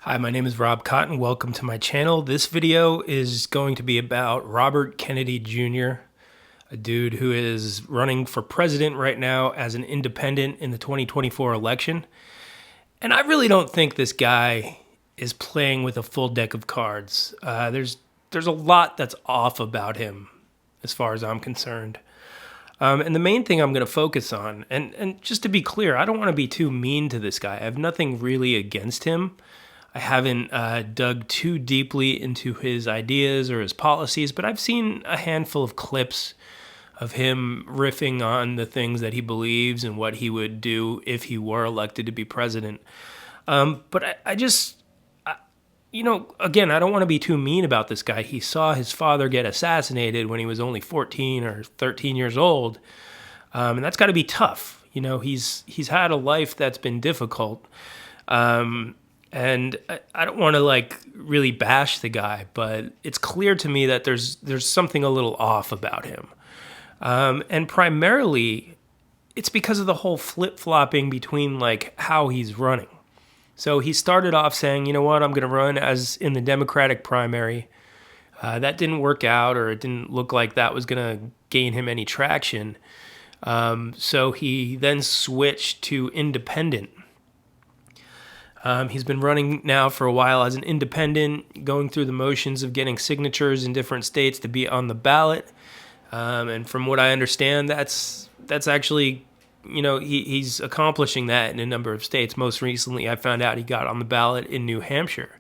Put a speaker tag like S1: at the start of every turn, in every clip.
S1: Hi, my name is Rob Cotton. Welcome to my channel. This video is going to be about Robert Kennedy Jr., a dude who is running for president right now as an independent in the 2024 election. And I really don't think this guy is playing with a full deck of cards. There's a lot that's off about him as far as I'm concerned. And the main thing I'm going to focus on, and just to be clear, I don't want to be too mean to this guy. I have nothing really against him. I haven't dug too deeply into his ideas or his policies, but I've seen a handful of clips of him riffing on the things that he believes and what he would do if he were elected to be president. But I just, again, I don't want to be too mean about this guy. He saw his father get assassinated when he was only 14 or 13 years old, and that's got to be tough. He's had a life that's been difficult. And I don't want to really bash the guy, but it's clear to me that there's something a little off about him. And primarily, it's because of the whole flip-flopping between how he's running. So he started off saying, you know what, I'm going to run as in the Democratic primary. That didn't work out, or it didn't look like that was going to gain him any traction. So he then switched to independent. He's been running now for a while as an independent, going through the motions of getting signatures in different states to be on the ballot. And from what I understand, that's actually, he's accomplishing that in a number of states. Most recently, I found out he got on the ballot in New Hampshire.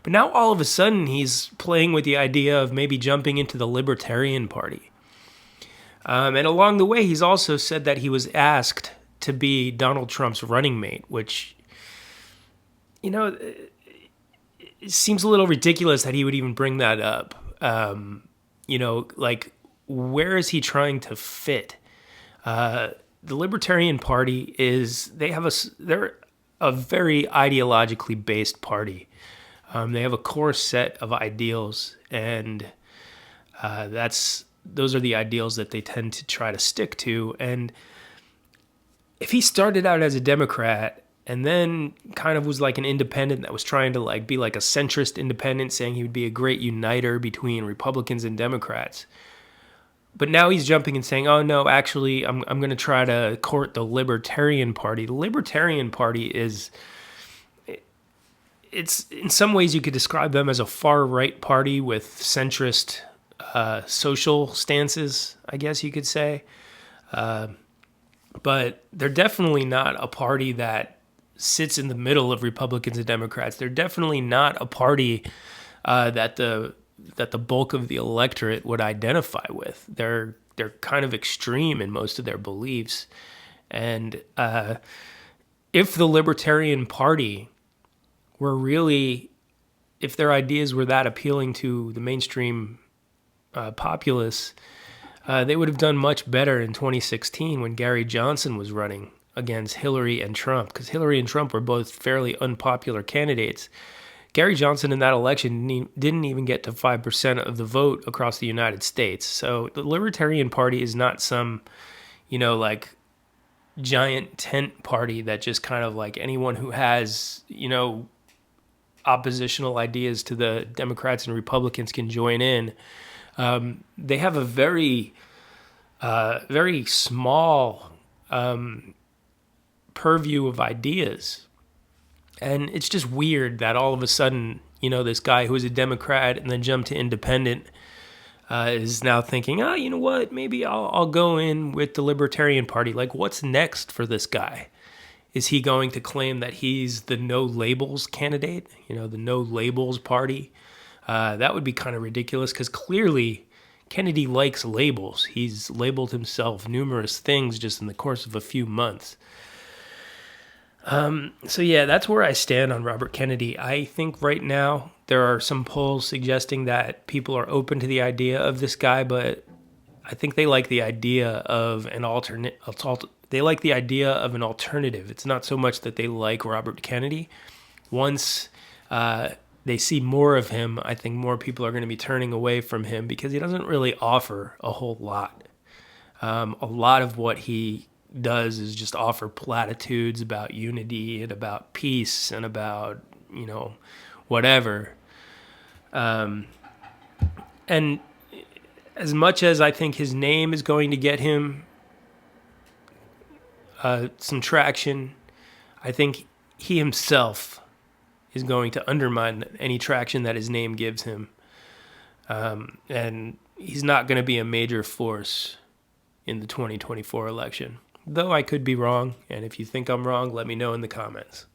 S1: But now all of a sudden, he's playing with the idea of maybe jumping into the Libertarian Party. And along the way, he's also said that he was asked to be Donald Trump's running mate, which it seems a little ridiculous that he would even bring that up. Where is he trying to fit? The Libertarian Party they're a very ideologically based party. They have a core set of ideals, and those are the ideals that they tend to try to stick to. And if he started out as a Democrat and then kind of was like an independent that was trying to be like a centrist independent, saying he would be a great uniter between Republicans and Democrats. But now he's jumping and saying, oh no, actually, I'm going to try to court the Libertarian Party. The Libertarian Party it's in some ways you could describe them as a far-right party with centrist social stances, I guess you could say. But they're definitely not a party that sits in the middle of Republicans and Democrats. They're definitely not a party that the bulk of the electorate would identify with. They're kind of extreme in most of their beliefs. And if the Libertarian Party were really, if their ideas were that appealing to the mainstream populace, they would have done much better in 2016 when Gary Johnson was running against Hillary and Trump, because Hillary and Trump were both fairly unpopular candidates. Gary Johnson in that election didn't even get to 5% of the vote across the United States. So the Libertarian Party is not some, giant tent party that just kind of anyone who has, oppositional ideas to the Democrats and Republicans can join in. They have a very, very small purview of ideas. And it's just weird that all of a sudden, this guy who was a Democrat and then jumped to independent is now thinking, you know what, maybe I'll go in with the Libertarian Party. What's next for this guy? Is he going to claim that he's the no labels candidate, the no labels party? That would be kind of ridiculous, because clearly Kennedy likes labels. He's labeled himself numerous things just in the course of a few months. So yeah, that's where I stand on Robert Kennedy. I think right now there are some polls suggesting that people are open to the idea of this guy, but I think they like the idea of an They like the idea of an alternative. It's not so much that they like Robert Kennedy. Once they see more of him, I think more people are going to be turning away from him because he doesn't really offer a whole lot. A lot of what he does is just offer platitudes about unity and about peace and about whatever. And as much as I think his name is going to get him some traction, I think he himself is going to undermine any traction that his name gives him. And he's not going to be a major force in the 2024 election. Though I could be wrong, and if you think I'm wrong, let me know in the comments.